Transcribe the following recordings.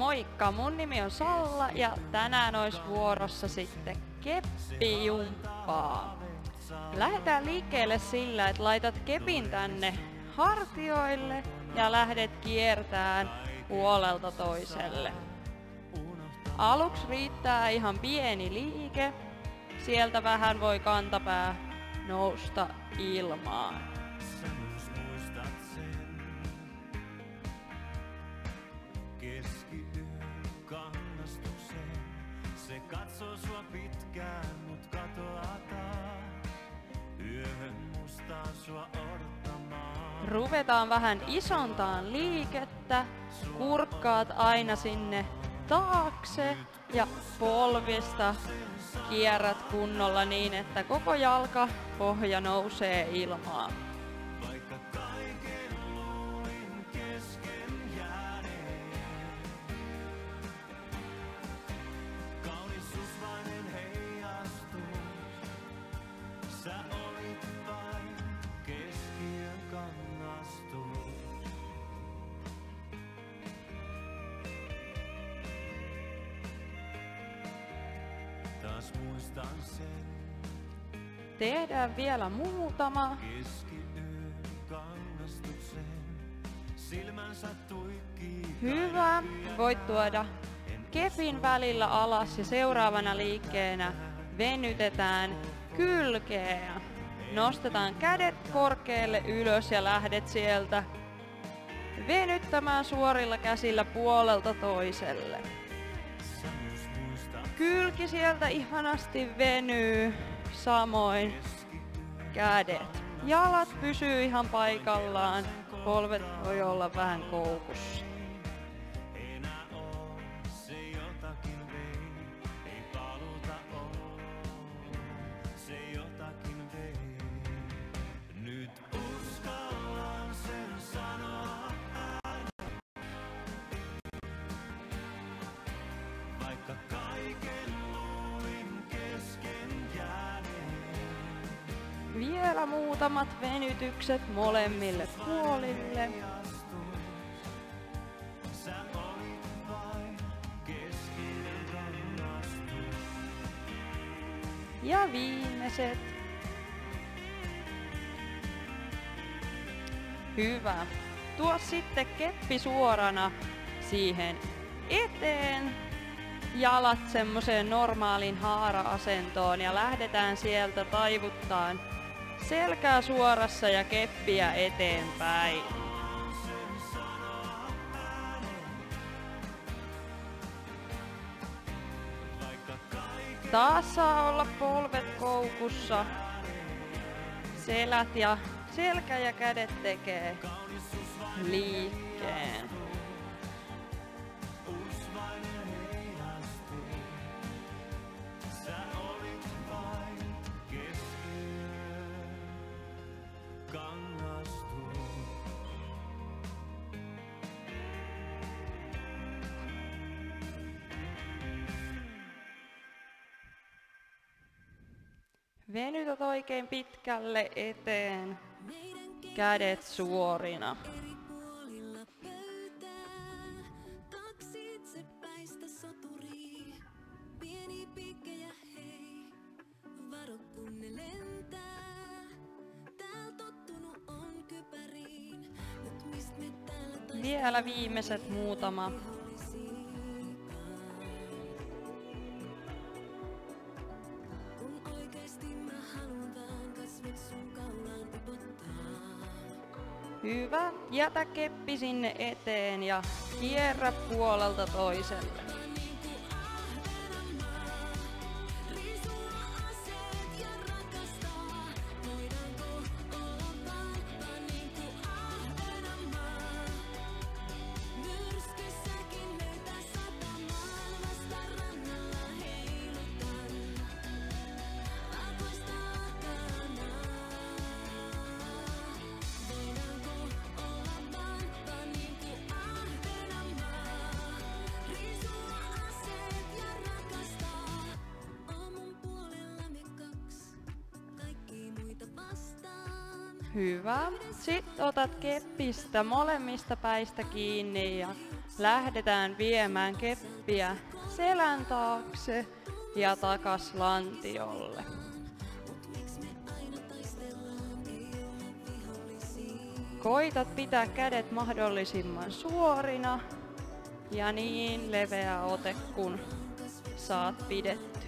Moikka, mun nimi on Salla ja tänään ois vuorossa sitten keppijumppaa. Lähdetään liikkeelle sillä, että laitat kepin tänne hartioille ja lähdet kiertään puolelta toiselle. Aluksi riittää ihan pieni liike, sieltä vähän voi kantapää nousta ilmaan. Se katsoo sua pitkään, mut katoaa taas. Yöhön mustaa sua odottamaan. Ruvetaan vähän isontaan liikettä. Kurkkaat aina sinne taakse ja polvista kierrät kunnolla niin, että koko jalkapohja nousee ilmaan. Vaikka kaiken luulin kesken jääneen. Kaunis usvainen heijastuu. Sä olit vain keskiön kannastus. Taas muistan sen. Tehdään vielä muutama. Keskiyön kangastuksen. Silmänsä tuikkii. Hyvä. Voit tuoda kepin välillä alas ja seuraavana liikkeenä venytetään kylkeä. Nostetaan kädet korkealle ylös ja lähdet sieltä venyttämään suorilla käsillä puolelta toiselle. Kylki sieltä ihanasti venyy, samoin kädet. Jalat pysyy ihan paikallaan, polvet voi olla vähän koukussa. Vielä muutamat venytykset molemmille puolille. Ja viimeiset. Hyvä. Tuo sitten keppi suorana siihen eteen. Jalat semmoseen normaaliin haara-asentoon ja lähdetään sieltä taivuttaan selkää suorassa ja keppiä eteenpäin. Taas saa olla polvet koukussa. Selät ja selkä ja kädet tekee liikkeen. Venytät oikein pitkälle eteen, kädet suorina. Vielä viimeiset muutama. Hyvä. Jätä keppi sinne eteen ja kierrä puolelta toiselle. Hyvä. Sitten otat keppistä molemmista päistä kiinni ja lähdetään viemään keppiä selän taakse ja takas lantiolle. Koitat pitää kädet mahdollisimman suorina ja niin leveä ote kun saat pidettyä.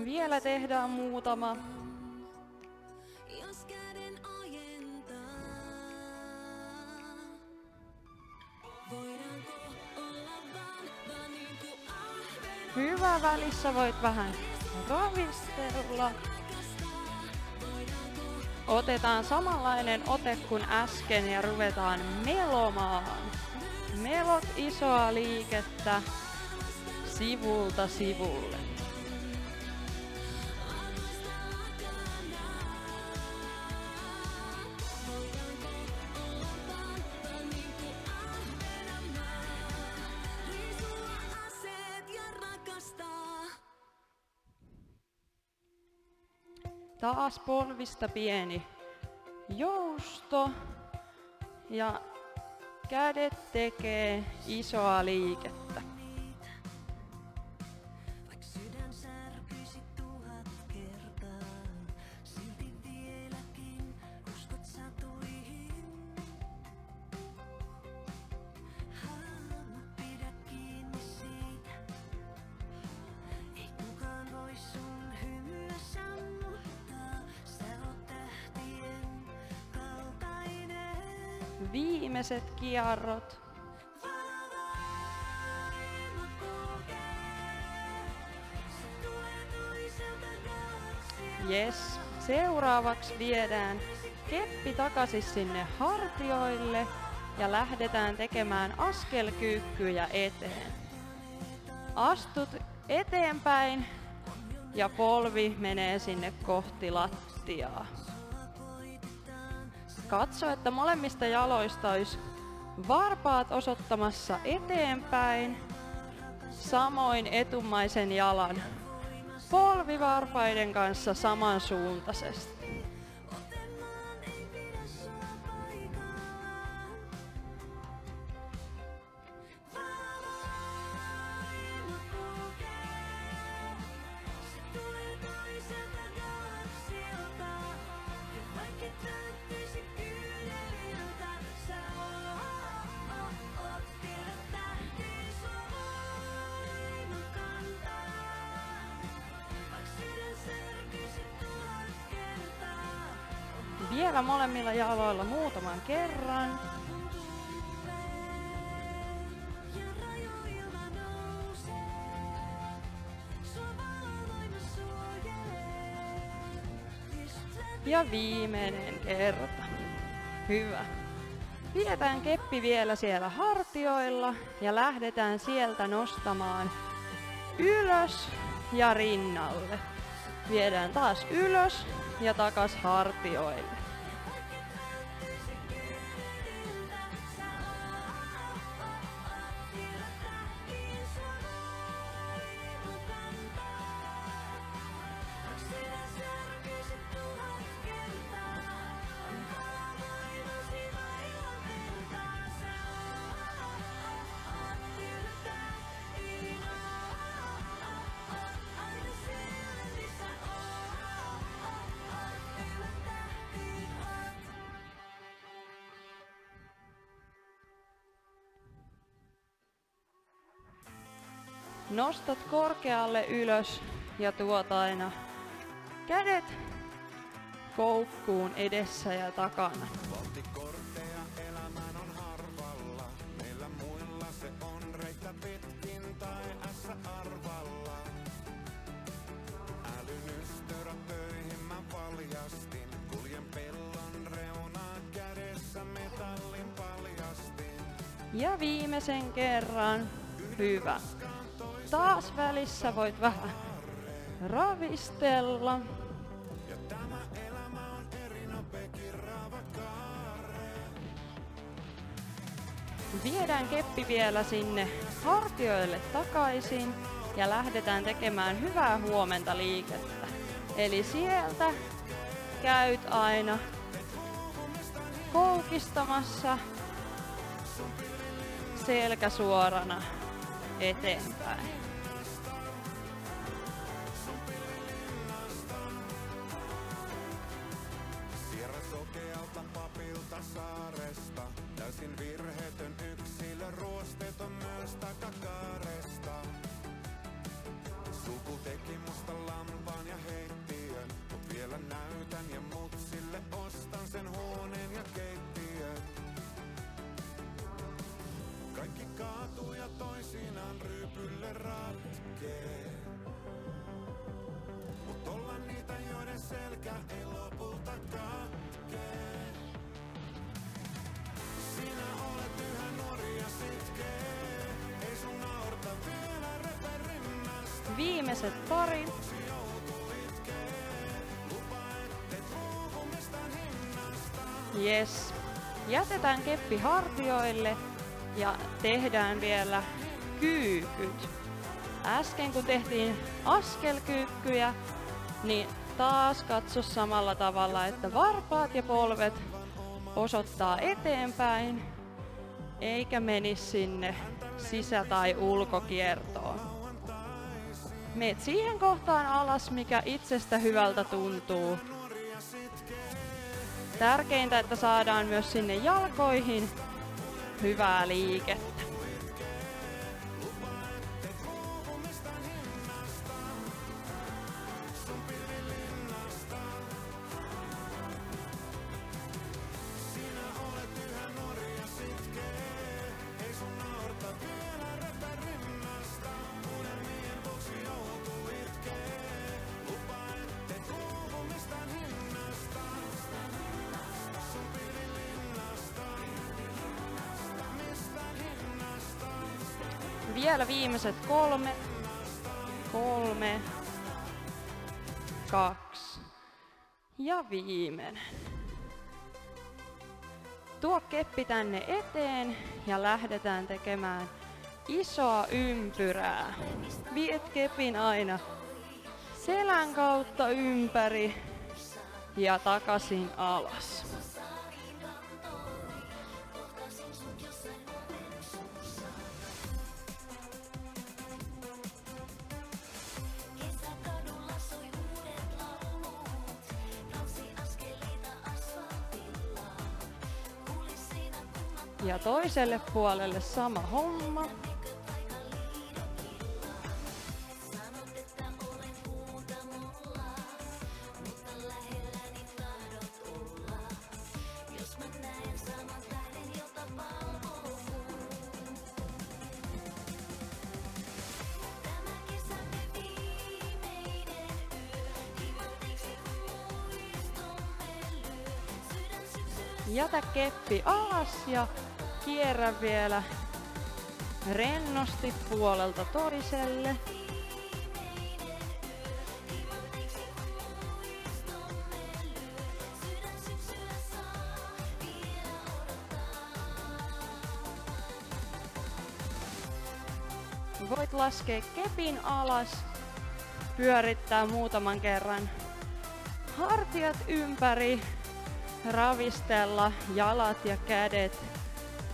Vielä tehdään muutama. Hyvä, välissä voit vähän ravistella. Otetaan samanlainen ote kuin äsken ja ruvetaan melomaan. Melot isoa liikettä sivulta sivulle. Taas polvista pieni jousto ja kädet tekee isoa liikettä. Viimeiset kierrot. Yes. Seuraavaksi viedään keppi takaisin sinne hartioille ja lähdetään tekemään askelkyykkyjä eteen. Astut eteenpäin ja polvi menee sinne kohti lattiaa. Katso, että molemmista jaloista olisi varpaat osoittamassa eteenpäin, samoin etumaisen jalan polvivarpaiden kanssa samansuuntaisesti. Vielä molemmilla jaloilla muutaman kerran. Ja viimeinen kerta. Hyvä. Pidetään keppi vielä siellä hartioilla ja lähdetään sieltä nostamaan ylös ja rinnalle. Viedään taas ylös ja takas hartioille. Nostat korkealle ylös ja tuot aina kädet koukkuun edessä ja takana. Valtikortteja elämän on harvalla. Meillä muilla se on reittä pitkin tai S-arvalla. Älynystörä töihin mä paljastin. Kuljen pellon reunaa kädessä metallin paljastin. Ja viimeisen kerran. Hyvä. Taas välissä voit vähän ravistella. Ja tämä elämä on eri nopeakin ravakaare. Viedään keppi vielä sinne hartioille takaisin ja lähdetään tekemään hyvää huomenta liikettä. Eli sieltä käyt aina koukistamassa selkä suorana eteenpäin. Sierra sokealta papilta saaresta. Täysin virheetön yksilö, ruosteton myös takakaaresta. Suku teki musta lampaan ja heittiön. Mut vielä näytän ja mutsille ostan sen huoneen ja keittiön. Kaikki kaatuu ja toisinaan ryypylle ratkee. Mut ollaan niitä, joiden selkä ei lopulta katkee. Sinä olet yhä nuori ja sitkeä. Ei sun naurta vielä repe rinnasta. Viimeiset pari. Yes. Jätetään keppi hartioille ja tehdään vielä kyykyt. Äsken kun tehtiin askelkyykkyjä, niin taas katso samalla tavalla, että varpaat ja polvet osoittaa eteenpäin, eikä menisi sinne sisä- tai ulkokiertoon. Meet siihen kohtaan alas, mikä itsestä hyvältä tuntuu. Tärkeintä, että saadaan myös sinne jalkoihin hyvää liikettä. Vielä viimeiset 3, 2 ja viimeinen. Tuo keppi tänne eteen ja lähdetään tekemään isoa ympyrää. Viet kepin aina selän kautta ympäri ja takaisin alas. Ja toiselle puolelle sama homma. Jätä keppi alas ja kierrä vielä rennosti puolelta toiselle. Voit laskea kepin alas, pyörittää muutaman kerran hartiat ympäri, ravistella jalat ja kädet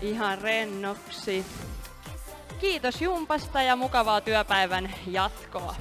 ihan rennoksi. Kiitos jumpasta ja mukavaa työpäivän jatkoa!